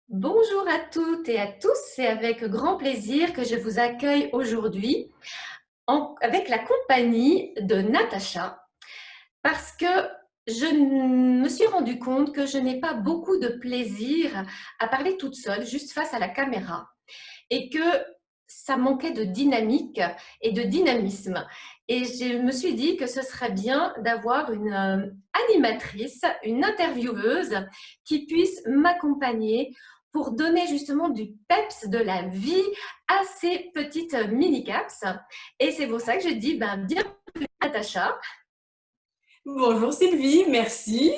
Bonjour à toutes et à tous, c'est avec grand plaisir que je vous accueille aujourd'hui avec la compagnie de Natacha parce que je me suis rendu compte que je n'ai pas beaucoup de plaisir à parler toute seule, juste face à la caméra et que ça manquait de dynamique et de dynamisme. Et je me suis dit que ce serait bien d'avoir une animatrice, une intervieweuse qui puisse m'accompagner pour donner justement du peps, de la vie à ces petites mini-caps. Et c'est pour ça que je dis bienvenue Natacha. Bonjour Sylvie, merci.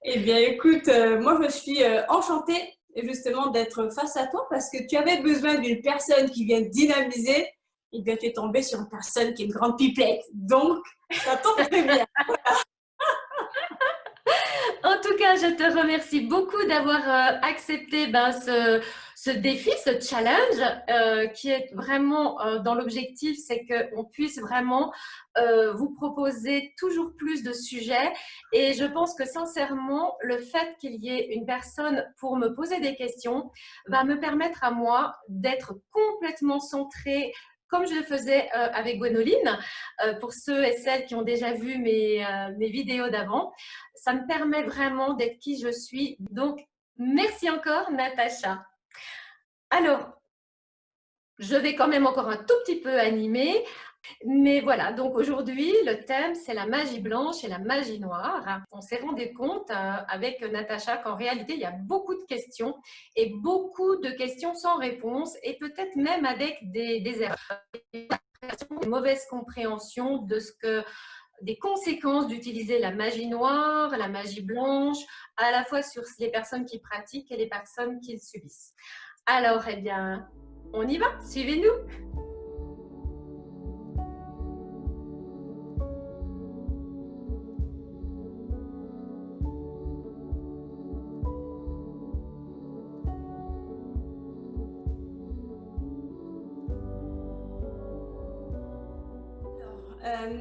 Eh bien, écoute, moi je suis enchantée justement d'être face à toi parce que tu avais besoin d'une personne qui vient dynamiser. Eh bien, tu es tombée sur une personne qui est une grande pipette. Donc, ça tombe très bien. En tout cas, je te remercie beaucoup d'avoir accepté ce défi, ce challenge qui est vraiment dans l'objectif, c'est qu'on puisse vraiment vous proposer toujours plus de sujets. Et je pense que sincèrement, le fait qu'il y ait une personne pour me poser des questions va me permettre à moi d'être complètement centrée comme je le faisais avec Gwénoline, pour ceux et celles qui ont déjà vu mes vidéos d'avant. Ça me permet vraiment d'être qui je suis. Donc, merci encore, Natacha. Alors, je vais quand même encore un tout petit peu animer. Mais voilà, donc aujourd'hui, le thème, c'est la magie blanche et la magie noire. On s'est rendu compte avec Natacha qu'en réalité, il y a beaucoup de questions et beaucoup de questions sans réponse et peut-être même avec des erreurs, des mauvaises compréhensions de ce que des conséquences d'utiliser la magie noire, la magie blanche, à la fois sur les personnes qui pratiquent et les personnes qui le subissent. Alors, eh bien, on y va, suivez-nous.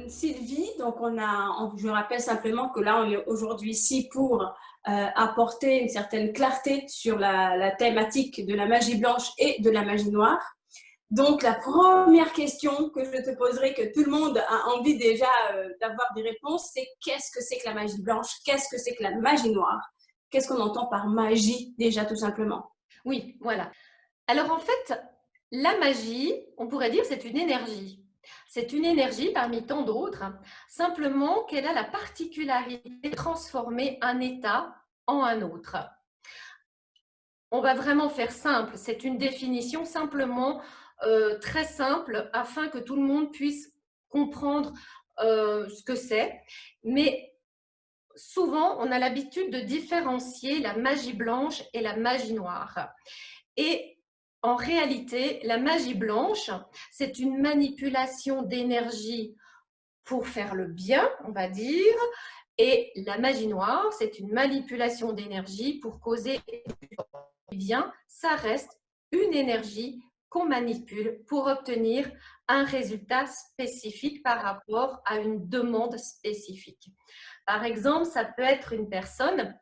Sylvie, donc je rappelle simplement que là, on est aujourd'hui ici pour apporter une certaine clarté sur la thématique de la magie blanche et de la magie noire. Donc, la première question que je te poserai, que tout le monde a envie déjà d'avoir des réponses, c'est qu'est-ce que c'est que la magie blanche? Qu'est-ce que c'est que la magie noire? Qu'est-ce qu'on entend par magie déjà tout simplement? Oui, voilà. Alors en fait, la magie, on pourrait dire, c'est une énergie. C'est une énergie parmi tant d'autres, simplement qu'elle a la particularité de transformer un état en un autre. On va vraiment faire simple, c'est une définition simplement très simple afin que tout le monde puisse comprendre ce que c'est. Mais souvent, on a l'habitude de différencier la magie blanche et la magie noire. Et en réalité, la magie blanche, c'est une manipulation d'énergie pour faire le bien, on va dire, et la magie noire, c'est une manipulation d'énergie pour causer du bien. Ça reste une énergie qu'on manipule pour obtenir un résultat spécifique par rapport à une demande spécifique. Par exemple, ça peut être une personne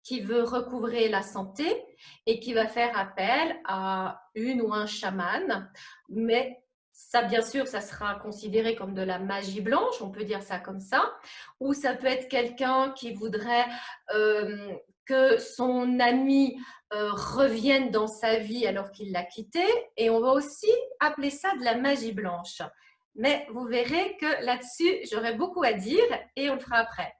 qui veut recouvrer la santé et qui va faire appel à une ou un chaman, mais ça, bien sûr, ça sera considéré comme de la magie blanche, on peut dire ça comme ça, ou ça peut être quelqu'un qui voudrait que son ami revienne dans sa vie alors qu'il l'a quitté, et on va aussi appeler ça de la magie blanche. Mais vous verrez que là-dessus, j'aurai beaucoup à dire et on le fera après.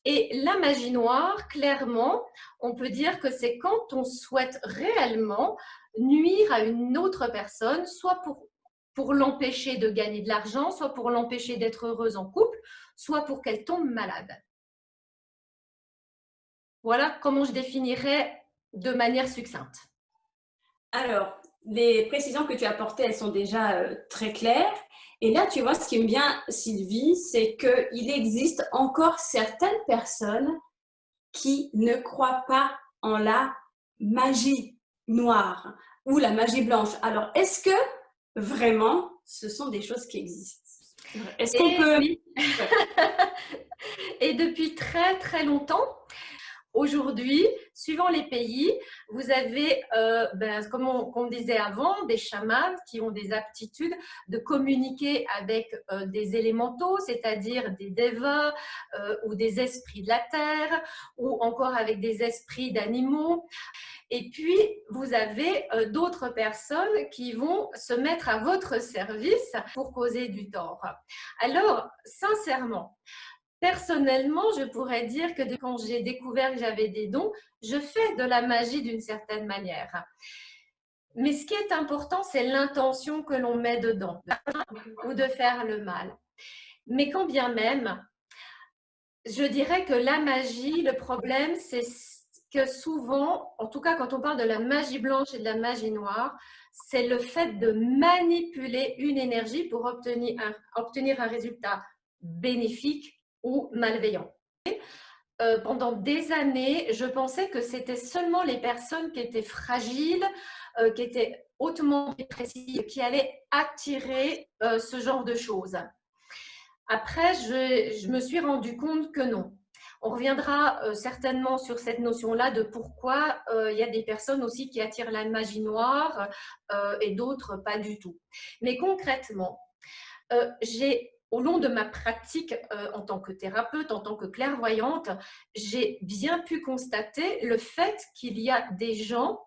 Et la magie noire, clairement, on peut dire que c'est quand on souhaite réellement nuire à une autre personne, soit pour l'empêcher de gagner de l'argent, soit pour l'empêcher d'être heureuse en couple, soit pour qu'elle tombe malade. Voilà comment je définirais de manière succincte. Alors, les précisions que tu as apportées, elles sont déjà très claires. Et là, tu vois, ce qui me vient, Sylvie, c'est qu'il existe encore certaines personnes qui ne croient pas en la magie noire ou la magie blanche. Alors, est-ce que vraiment ce sont des choses qui existent? Est-ce qu'on Et peut... oui, et depuis très très longtemps, aujourd'hui, suivant les pays, vous avez, comme on disait avant, des chamans qui ont des aptitudes de communiquer avec des élémentaux, c'est-à-dire des devas ou des esprits de la terre, ou encore avec des esprits d'animaux. Et puis, vous avez d'autres personnes qui vont se mettre à votre service pour causer du tort. Alors, sincèrement, personnellement, je pourrais dire que quand j'ai découvert que j'avais des dons, je fais de la magie d'une certaine manière. Mais ce qui est important, c'est l'intention que l'on met dedans, ou de faire le mal. Mais quand bien même, je dirais que la magie, le problème, c'est que souvent, en tout cas quand on parle de la magie blanche et de la magie noire, c'est le fait de manipuler une énergie pour obtenir un résultat bénéfique ou malveillant. Pendant des années, je pensais que c'était seulement les personnes qui étaient fragiles, qui étaient hautement dépressives, qui allaient attirer ce genre de choses. Après, je me suis rendu compte que non. On reviendra certainement sur cette notion-là de pourquoi il y a des personnes aussi qui attirent la magie noire et d'autres pas du tout. Mais concrètement, au long de ma pratique en tant que thérapeute, en tant que clairvoyante, j'ai bien pu constater le fait qu'il y a des gens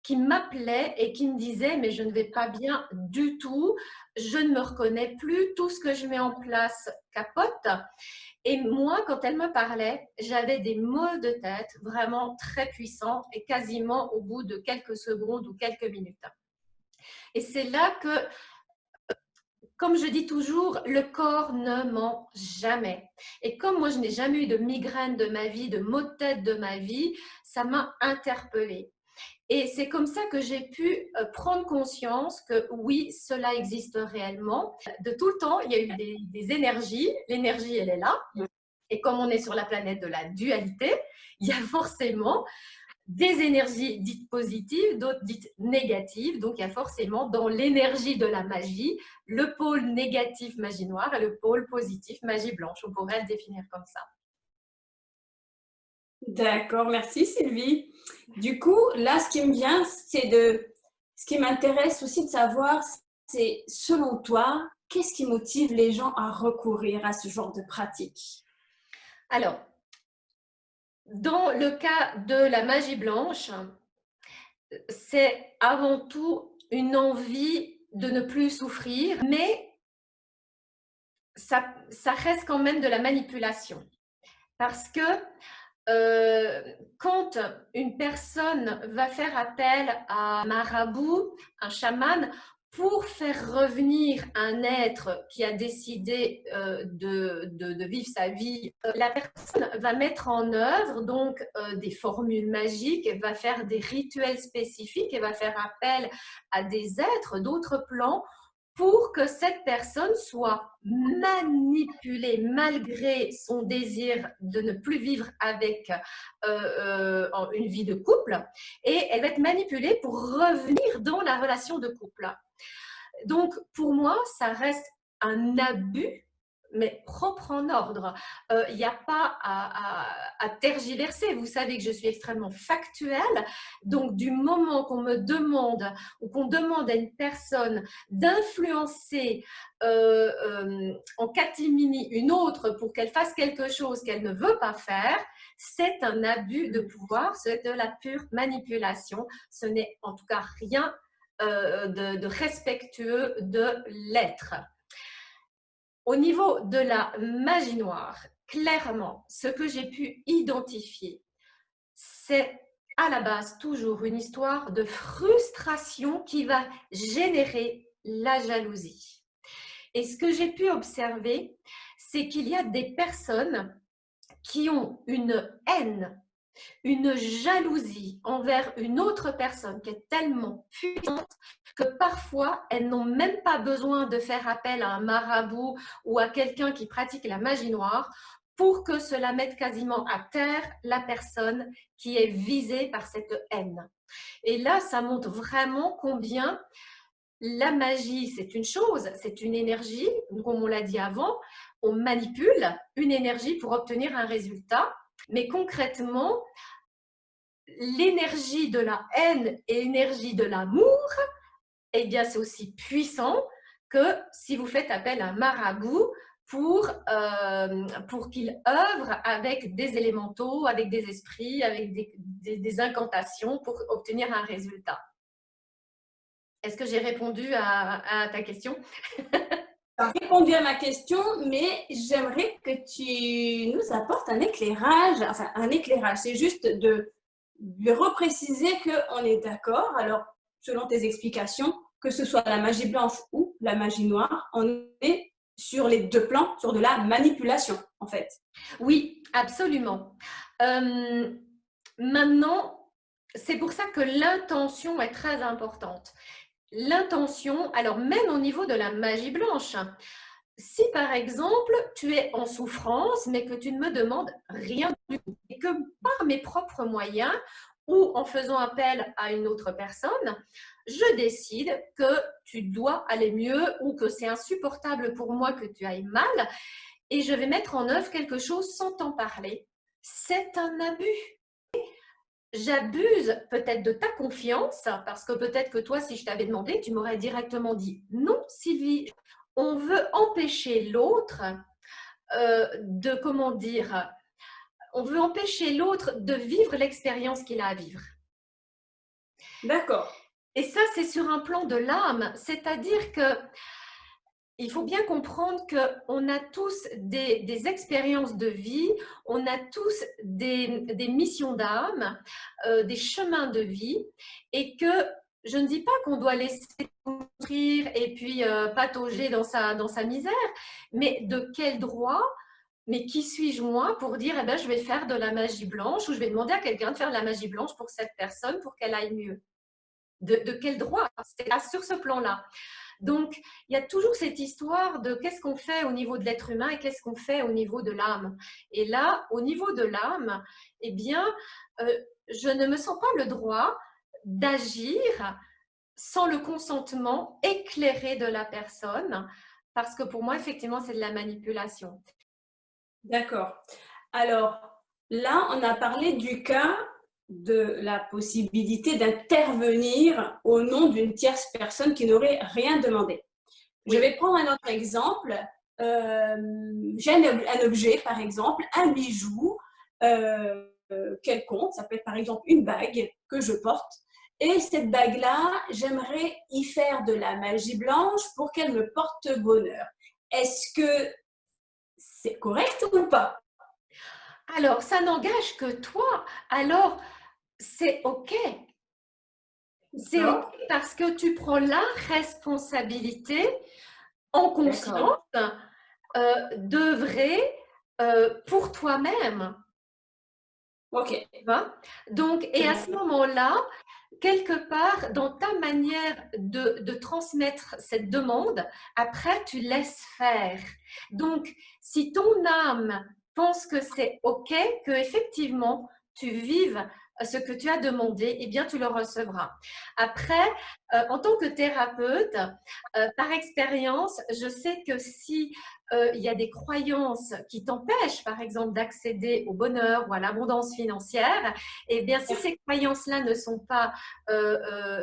qui m'appelaient et qui me disaient « mais je ne vais pas bien du tout, je ne me reconnais plus, tout ce que je mets en place capote ». Et moi, quand elle me parlait, j'avais des maux de tête vraiment très puissants et quasiment au bout de quelques secondes ou quelques minutes. Et c'est là que, comme je dis toujours, le corps ne ment jamais. Et comme moi, je n'ai jamais eu de migraine de ma vie, de maux de tête de ma vie, ça m'a interpellée. Et c'est comme ça que j'ai pu prendre conscience que oui, cela existe réellement. De tout le temps, il y a eu des énergies. L'énergie, elle est là. Et comme on est sur la planète de la dualité, il y a forcément des énergies dites positives, d'autres dites négatives. Donc, il y a forcément dans l'énergie de la magie, le pôle négatif magie noire et le pôle positif magie blanche. On pourrait le définir comme ça. D'accord, merci Sylvie. Du coup, là, ce qui m'intéresse aussi de savoir, c'est selon toi, qu'est-ce qui motive les gens à recourir à ce genre de pratique? Alors, dans le cas de la magie blanche, c'est avant tout une envie de ne plus souffrir, mais ça reste quand même de la manipulation. Parce que quand une personne va faire appel à un marabout, un chaman, pour faire revenir un être qui a décidé de vivre sa vie, la personne va mettre en œuvre donc des formules magiques, elle va faire des rituels spécifiques, elle va faire appel à des êtres d'autres plans pour que cette personne soit manipulée malgré son désir de ne plus vivre avec une vie de couple, et elle va être manipulée pour revenir dans la relation de couple. Donc, pour moi, ça reste un abus, mais propre en ordre. Il n'y a pas à tergiverser. Vous savez que je suis extrêmement factuelle. Donc, du moment qu'on me demande ou qu'on demande à une personne d'influencer en catimini une autre pour qu'elle fasse quelque chose qu'elle ne veut pas faire, c'est un abus de pouvoir, c'est de la pure manipulation. Ce n'est en tout cas rien de respectueux de l'être. Au niveau de la magie noire, clairement, ce que j'ai pu identifier, c'est à la base toujours une histoire de frustration qui va générer la jalousie. Et ce que j'ai pu observer, c'est qu'il y a des personnes qui ont une haine, une jalousie envers une autre personne qui est tellement puissante que parfois elles n'ont même pas besoin de faire appel à un marabout ou à quelqu'un qui pratique la magie noire pour que cela mette quasiment à terre la personne qui est visée par cette haine. Et là, ça montre vraiment combien la magie, c'est une chose, c'est une énergie, comme on l'a dit avant, on manipule une énergie pour obtenir un résultat. Mais concrètement, l'énergie de la haine et l'énergie de l'amour, eh bien, c'est aussi puissant que si vous faites appel à un marabout pour qu'il œuvre avec des élémentaux, avec des esprits, avec des incantations pour obtenir un résultat. Est-ce que j'ai répondu à ta question? Tu as répondu à ma question, mais j'aimerais que tu nous apportes un éclairage. Enfin, un éclairage, c'est juste de repréciser qu'on est d'accord. Alors, selon tes explications, que ce soit la magie blanche ou la magie noire, on est sur les deux plans, sur de la manipulation, en fait. Oui, absolument. Maintenant, c'est pour ça que l'intention est très importante. L'intention, alors même au niveau de la magie blanche, si par exemple tu es en souffrance mais que tu ne me demandes rien du tout et que par mes propres moyens ou en faisant appel à une autre personne, je décide que tu dois aller mieux ou que c'est insupportable pour moi que tu ailles mal et je vais mettre en œuvre quelque chose sans t'en parler, c'est un abus. J'abuse peut-être de ta confiance, parce que peut-être que toi, si je t'avais demandé, tu m'aurais directement dit non, Sylvie, on veut empêcher l'autre de, comment dire, on veut empêcher l'autre de vivre l'expérience qu'il a à vivre. D'accord. Et ça, c'est sur un plan de l'âme, c'est-à-dire que il faut bien comprendre qu'on a tous des expériences de vie, on a tous des missions d'âme, des chemins de vie, et que je ne dis pas qu'on doit laisser souffrir et puis patauger dans sa misère, mais de quel droit, mais qui suis-je moi pour dire eh ben, je vais faire de la magie blanche ou je vais demander à quelqu'un de faire de la magie blanche pour cette personne pour qu'elle aille mieux. De quel droit? C'est sur ce plan-là. Donc, il y a toujours cette histoire de qu'est-ce qu'on fait au niveau de l'être humain et qu'est-ce qu'on fait au niveau de l'âme. Et là, au niveau de l'âme, eh bien, je ne me sens pas le droit d'agir sans le consentement éclairé de la personne, parce que pour moi, effectivement, c'est de la manipulation. D'accord. Alors, là, on a parlé du cas de la possibilité d'intervenir au nom d'une tierce personne qui n'aurait rien demandé. Oui. Je vais prendre un autre exemple. J'ai un objet, par exemple, un bijou quelconque, ça peut être par exemple une bague que je porte. Et cette bague-là, j'aimerais y faire de la magie blanche pour qu'elle me porte bonheur. Est-ce que c'est correct ou pas? Alors, ça n'engage que toi. Alors, c'est OK. C'est OK parce que tu prends la responsabilité en conscience d'œuvrer pour toi-même. Ok. Donc, et à ce moment-là, quelque part, dans ta manière de transmettre cette demande, après, tu laisses faire. Donc, si ton âme pense que c'est OK, que effectivement tu vives ce que tu as demandé, eh bien, tu le recevras. Après, en tant que thérapeute, par expérience, je sais que si il y a des croyances qui t'empêchent, par exemple, d'accéder au bonheur ou à l'abondance financière, eh bien, si ces croyances-là ne sont pas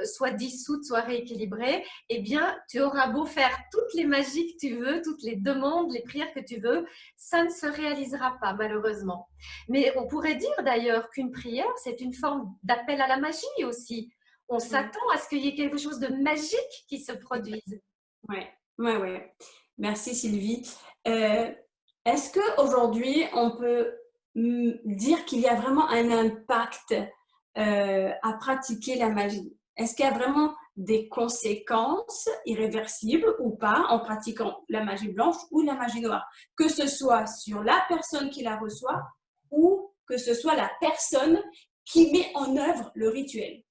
soit dissoutes, soit rééquilibrées, eh bien, tu auras beau faire toutes les magies que tu veux, toutes les demandes, les prières que tu veux, ça ne se réalisera pas, malheureusement. Mais on pourrait dire d'ailleurs qu'une prière, c'est une forme d'appel à la magie aussi. On s'attend à ce qu'il y ait quelque chose de magique qui se produise. Oui. Merci Sylvie. Est-ce qu'aujourd'hui, on peut dire qu'il y a vraiment un impact à pratiquer la magie? Est-ce qu'il y a vraiment des conséquences irréversibles ou pas en pratiquant la magie blanche ou la magie noire? Que ce soit sur la personne qui la reçoit ou que ce soit la personne qui met en œuvre le rituel.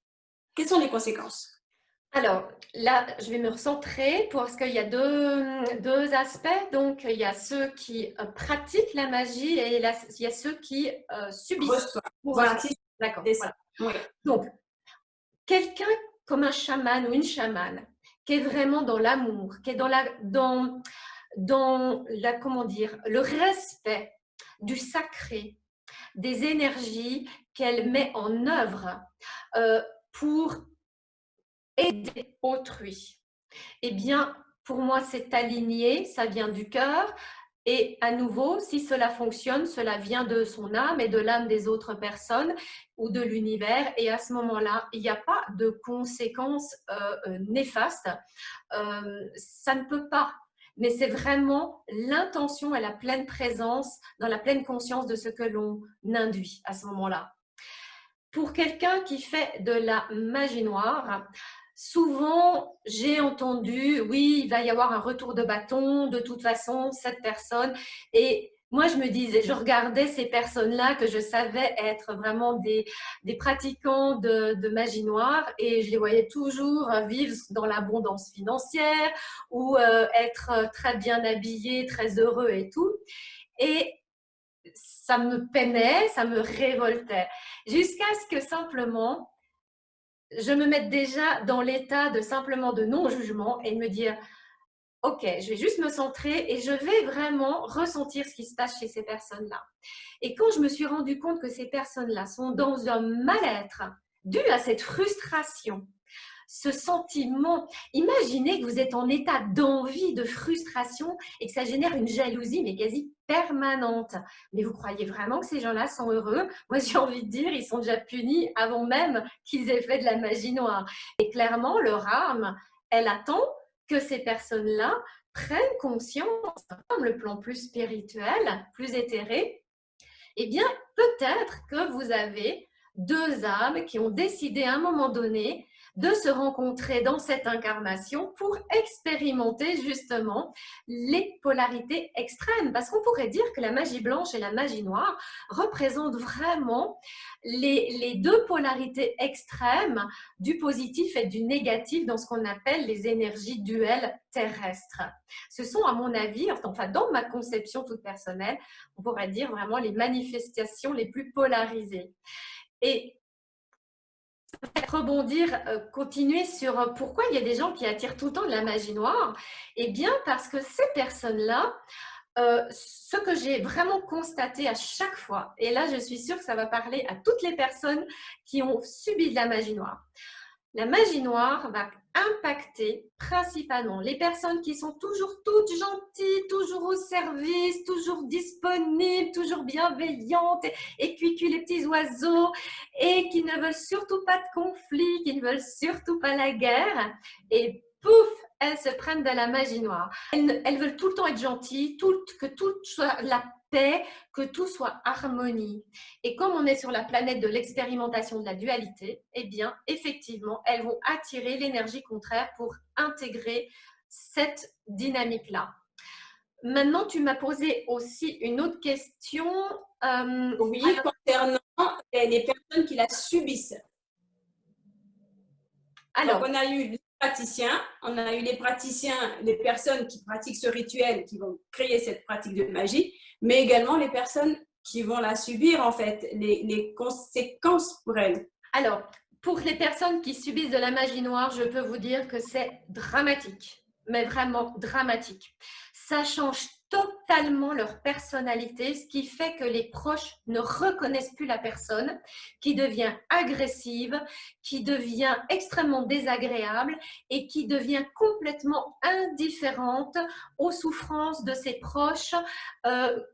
Quelles sont les conséquences? Alors là, je vais me recentrer parce qu'il y a deux aspects. Donc, il y a ceux qui pratiquent la magie et il y a ceux qui subissent. Voilà, d'accord. c'est ça. Voilà. Oui. Donc, quelqu'un comme un chaman ou une chamane qui est vraiment dans l'amour, qui est dans la, comment dire, le respect du sacré, des énergies qu'elle met en œuvre pour aider autrui. Eh bien, pour moi, c'est aligné, ça vient du cœur. Et à nouveau, si cela fonctionne, cela vient de son âme et de l'âme des autres personnes ou de l'univers. Et à ce moment-là, il n'y a pas de conséquences néfastes. Ça ne peut pas. Mais c'est vraiment l'intention et la pleine présence, dans la pleine conscience de ce que l'on induit à ce moment-là. Pour quelqu'un qui fait de la magie noire, souvent j'ai entendu, oui, il va y avoir un retour de bâton, de toute façon, cette personne. Et moi, je me disais, je regardais ces personnes-là que je savais être vraiment des pratiquants de magie noire et je les voyais toujours vivre dans l'abondance financière ou être très bien habillés, très heureux et tout. Et ça me peinait, ça me révoltait. Jusqu'à ce que simplement, je me mette déjà dans l'état de simplement de non-jugement et me dire, ok, je vais juste me centrer et je vais vraiment ressentir ce qui se passe chez ces personnes-là. Et quand je me suis rendu compte que ces personnes-là sont dans un mal-être dû à cette frustration, ce sentiment, imaginez que vous êtes en état d'envie, de frustration et que ça génère une jalousie mais quasi permanente. Mais vous croyez vraiment que ces gens-là sont heureux? Moi, j'ai envie de dire, ils sont déjà punis avant même qu'ils aient fait de la magie noire. Et clairement, leur âme, elle attend que ces personnes-là prennent conscience, comme le plan plus spirituel, plus éthéré. Eh bien, peut-être que vous avez deux âmes qui ont décidé à un moment donné de se rencontrer dans cette incarnation pour expérimenter justement les polarités extrêmes. Parce qu'on pourrait dire que la magie blanche et la magie noire représentent vraiment les deux polarités extrêmes du positif et du négatif dans ce qu'on appelle les énergies duelles terrestres. Ce sont, à mon avis, enfin dans ma conception toute personnelle, on pourrait dire vraiment les manifestations les plus polarisées. Et rebondir, continuer sur pourquoi il y a des gens qui attirent tout le temps de la magie noire. Eh bien, parce que ces personnes-là, ce que j'ai vraiment constaté à chaque fois, et là je suis sûre que ça va parler à toutes les personnes qui ont subi de la magie noire. La magie noire va impacter principalement les personnes qui sont toujours toutes gentilles, toujours au service, toujours disponibles, toujours bienveillantes et cuicus les petits oiseaux et qui ne veulent surtout pas de conflit, qui ne veulent surtout pas la guerre. Et pouf, elles se prennent de la magie noire. Elles veulent tout le temps être gentilles, que tout soit la paix, que tout soit harmonie. Et comme on est sur la planète de l'expérimentation de la dualité, eh bien, effectivement, elles vont attirer l'énergie contraire pour intégrer cette dynamique-là. Maintenant, tu m'as posé aussi une autre question. Oui, concernant les personnes qui la subissent. Alors, donc, on a eu les praticiens, on a eu les praticiens, les personnes qui pratiquent ce rituel, qui vont créer cette pratique de magie, mais également les personnes qui vont la subir, en fait, les conséquences pour elles. Alors, pour les personnes qui subissent de la magie noire, je peux vous dire que c'est dramatique, mais vraiment dramatique. Ça change totalement leur personnalité, ce qui fait que les proches ne reconnaissent plus la personne, qui devient agressive, qui devient extrêmement désagréable et qui devient complètement indifférente aux souffrances de ses proches,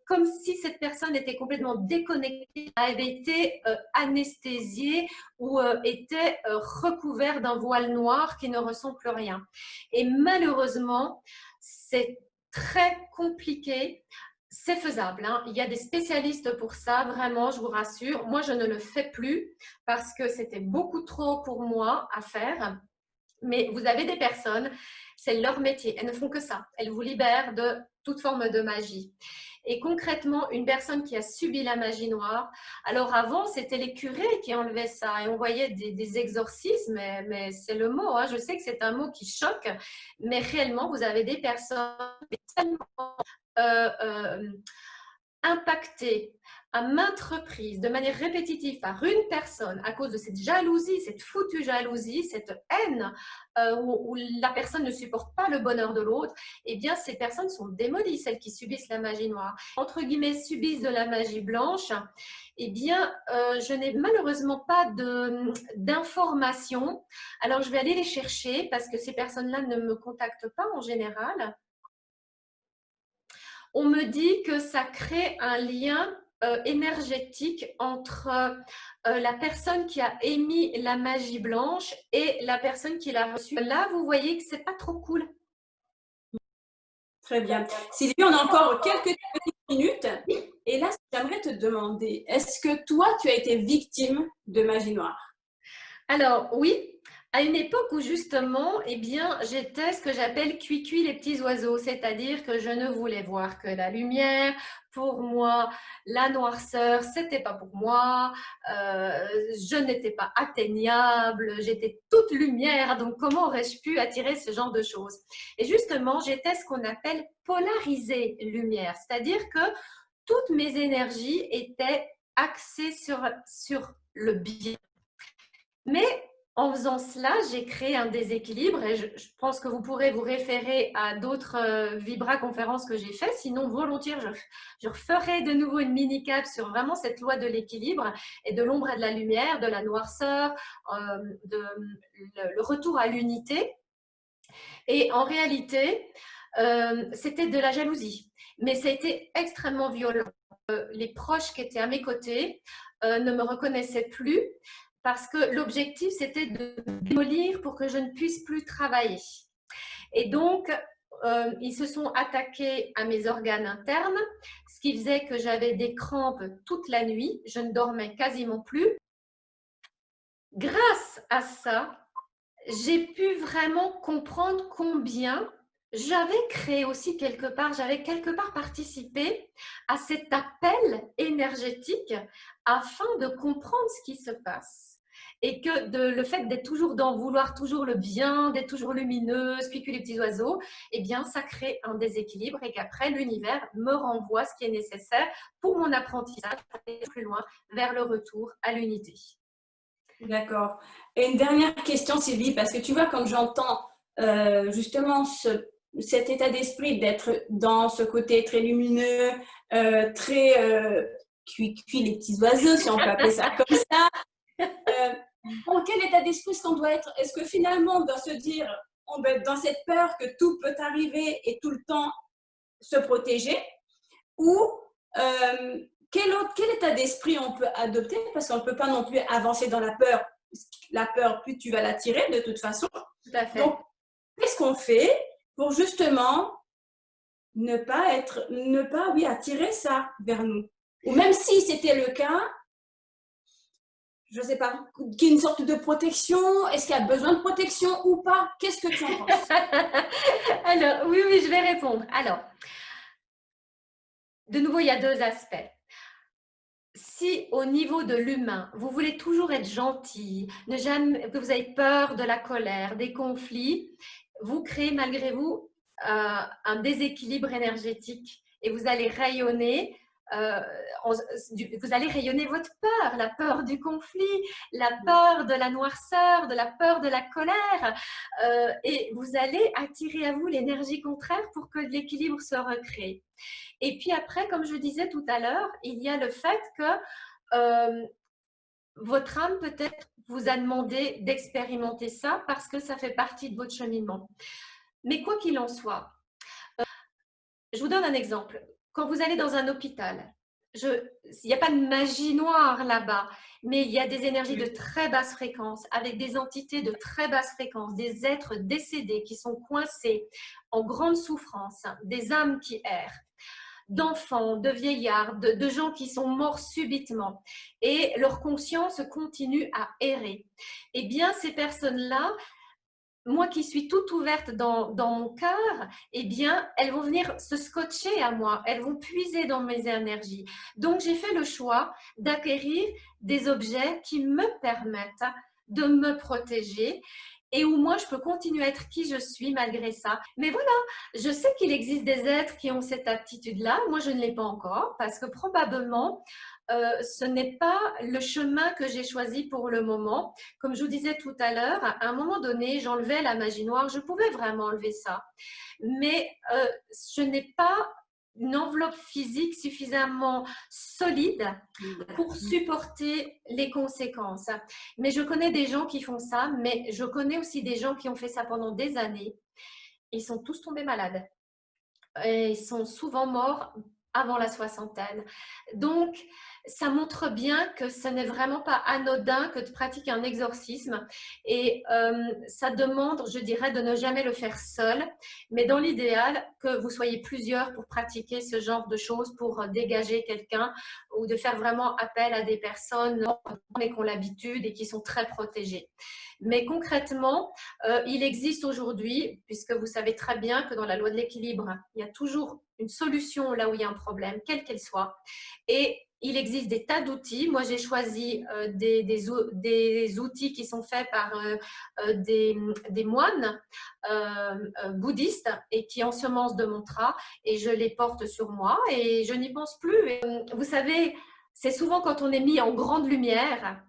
comme si cette personne était complètement déconnectée, avait été anesthésiée ou était recouvert d'un voile noir qui ne ressent plus rien. Et malheureusement, c'est très compliqué. C'est faisable, hein. Il y a des spécialistes pour ça, vraiment, je vous rassure. Moi, je ne le fais plus parce que c'était beaucoup trop pour moi à faire. Mais vous avez des personnes, c'est leur métier, elles ne font que ça. Elles vous libèrent de toute forme de magie. Et concrètement, une personne qui a subi la magie noire, alors avant, c'était les curés qui enlevaient ça et on voyait des exorcismes, mais c'est le mot, hein. Je sais que c'est un mot qui choque, mais réellement, vous avez des personnes tellement impacté à maintes reprises, de manière répétitive par une personne à cause de cette jalousie, cette foutue jalousie, cette haine où la personne ne supporte pas le bonheur de l'autre, eh bien ces personnes sont démolies, celles qui subissent la magie noire. Entre guillemets, subissent de la magie blanche, eh bien je n'ai malheureusement pas d'informations. Alors je vais aller les chercher parce que ces personnes-là ne me contactent pas en général. On me dit que ça crée un lien énergétique entre la personne qui a émis la magie blanche et la personne qui l'a reçue. Là, vous voyez que c'est pas trop cool. Très bien. Sylvie, on a encore quelques petites minutes. Et là, j'aimerais te demander, est-ce que toi, tu as été victime de magie noire? Alors, oui. À une époque où justement, eh bien, j'étais ce que j'appelle cuit-cuit les petits oiseaux, c'est-à-dire que je ne voulais voir que la lumière. Pour moi, la noirceur, c'était pas pour moi. Je n'étais pas atteignable, j'étais toute lumière. Donc, comment aurais-je pu attirer ce genre de choses? Et justement, j'étais ce qu'on appelle polarisée lumière, c'est-à-dire que toutes mes énergies étaient axées sur le bien. Mais en faisant cela, j'ai créé un déséquilibre et je pense que vous pourrez vous référer à d'autres Vibra-conférences que j'ai faites. Sinon, volontiers, je referai de nouveau une mini-cap sur vraiment cette loi de l'équilibre et de l'ombre et de la lumière, de la noirceur, le retour à l'unité. Et en réalité, c'était de la jalousie. Mais ça a été extrêmement violent. Les proches qui étaient à mes côtés ne me reconnaissaient plus parce que l'objectif, c'était de me démolir pour que je ne puisse plus travailler. Et donc, ils se sont attaqués à mes organes internes, ce qui faisait que j'avais des crampes toute la nuit. Je ne dormais quasiment plus. Grâce à ça, j'ai pu vraiment comprendre combien j'avais créé aussi quelque part, j'avais quelque part participé à cet appel énergétique afin de comprendre ce qui se passe. Et que le fait d'être toujours dans vouloir toujours le bien, d'être toujours lumineuse, puis que les petits oiseaux, eh bien, ça crée un déséquilibre et qu'après, l'univers me renvoie ce qui est nécessaire pour mon apprentissage, pour aller plus loin vers le retour à l'unité. D'accord. Et une dernière question, Sylvie, parce que tu vois, quand j'entends justement cet état d'esprit d'être dans ce côté très lumineux, très cuit les petits oiseaux, si on peut appeler ça comme ça. Dans quel état d'esprit est-ce qu'on doit être? Est-ce que finalement, on doit se dire, on doit être dans cette peur que tout peut arriver et tout le temps se protéger? Ou quel état d'esprit on peut adopter? Parce qu'on ne peut pas non plus avancer dans la peur. La peur, plus tu vas l'attirer de toute façon. Tout à fait. Donc, qu'est-ce qu'on fait pour justement ne pas attirer ça vers nous? Ou même si c'était le cas, je ne sais pas, qu'il y ait une sorte de protection, est-ce qu'il y a besoin de protection ou pas? Qu'est-ce que tu en penses? Alors, oui, je vais répondre. Alors, de nouveau, il y a deux aspects. Si au niveau de l'humain, vous voulez toujours être gentil, que vous avez peur de la colère, des conflits, vous créez malgré vous un déséquilibre énergétique et vous allez rayonner. Vous allez rayonner votre peur, la peur du conflit, la peur de la noirceur, de la peur de la colère, et vous allez attirer à vous l'énergie contraire pour que l'équilibre se recrée. Et puis après, comme je disais tout à l'heure, il y a le fait que votre âme peut-être vous a demandé d'expérimenter ça parce que ça fait partie de votre cheminement. Mais quoi qu'il en soit, je vous donne un exemple. Quand vous allez dans un hôpital, il n'y a pas de magie noire là-bas, mais il y a des énergies de très basse fréquence, avec des entités de très basse fréquence, des êtres décédés qui sont coincés en grande souffrance, des âmes qui errent, d'enfants, de vieillards, de gens qui sont morts subitement et leur conscience continue à errer. Eh bien, ces personnes-là, moi qui suis toute ouverte dans mon cœur, eh bien, elles vont venir se scotcher à moi, elles vont puiser dans mes énergies. Donc, j'ai fait le choix d'acquérir des objets qui me permettent de me protéger et où moi je peux continuer à être qui je suis malgré ça. Mais voilà, je sais qu'il existe des êtres qui ont cette aptitude-là. Moi, je ne l'ai pas encore parce que probablement ce n'est pas le chemin que j'ai choisi pour le moment. Comme je vous disais tout à l'heure, à un moment donné, j'enlevais la magie noire, je pouvais vraiment enlever ça. Mais je n'ai pas une enveloppe physique suffisamment solide pour supporter les conséquences. Mais je connais des gens qui font ça, mais je connais aussi des gens qui ont fait ça pendant des années. Ils sont tous tombés malades. Et ils sont souvent morts avant la soixantaine. Donc, ça montre bien que ce n'est vraiment pas anodin que de pratiquer un exorcisme. Et ça demande, je dirais, de ne jamais le faire seul, mais dans l'idéal, que vous soyez plusieurs pour pratiquer ce genre de choses, pour dégager quelqu'un ou de faire vraiment appel à des personnes qui ont l'habitude et qui sont très protégées. Mais concrètement, il existe aujourd'hui, puisque vous savez très bien que dans la loi de l'équilibre, il y a toujours une solution là où il y a un problème, quelle qu'elle soit. Et il existe des tas d'outils. Moi, j'ai choisi des outils qui sont faits par des moines bouddhistes et qui ensemencent de mantras et je les porte sur moi et je n'y pense plus. Et, vous savez, c'est souvent quand on est mis en grande lumière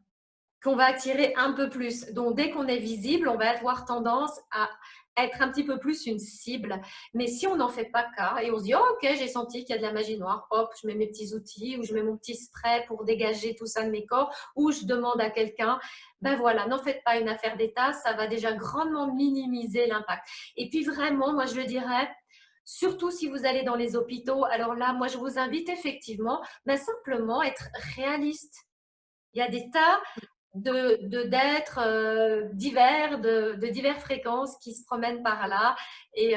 qu'on va attirer un peu plus. Donc, dès qu'on est visible, on va avoir tendance à être un petit peu plus une cible. Mais si on n'en fait pas cas et on se dit, oh, ok, j'ai senti qu'il y a de la magie noire, hop, je mets mes petits outils ou je mets mon petit spray pour dégager tout ça de mes corps ou je demande à quelqu'un, ben voilà, n'en faites pas une affaire d'État, ça va déjà grandement minimiser l'impact. Et puis vraiment, moi, je le dirais, surtout si vous allez dans les hôpitaux, alors là, moi, je vous invite effectivement, ben, simplement être réaliste. Il y a des tas d'êtres divers, de diverses fréquences qui se promènent par là. Et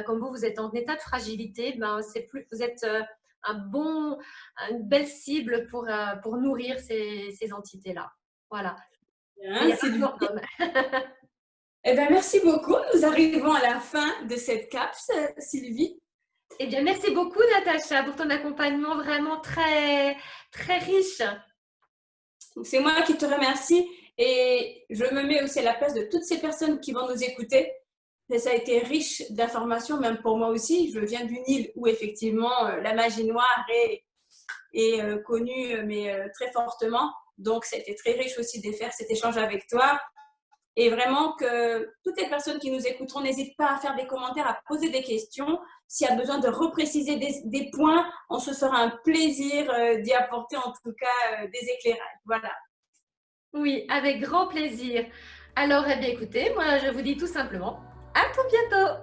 comme vous êtes en état de fragilité, vous êtes une belle cible pour nourrir ces entités-là. Voilà. Bien, Sylvie. Eh bien, merci beaucoup. Nous arrivons à la fin de cette capsule, Sylvie. Eh bien, merci beaucoup, Natacha, pour ton accompagnement vraiment très, très riche. C'est moi qui te remercie et je me mets aussi à la place de toutes ces personnes qui vont nous écouter. Et ça a été riche d'informations, même pour moi aussi. Je viens d'une île où effectivement la magie noire est connue, mais très fortement. Donc, ça a été très riche aussi de faire cet échange avec toi. Et vraiment que toutes les personnes qui nous écouteront, n'hésitent pas à faire des commentaires, à poser des questions. S'il y a besoin de repréciser des points, on se fera un plaisir d'y apporter en tout cas des éclairages. Voilà. Oui, avec grand plaisir. Alors, eh bien, écoutez, moi, je vous dis tout simplement à tout bientôt.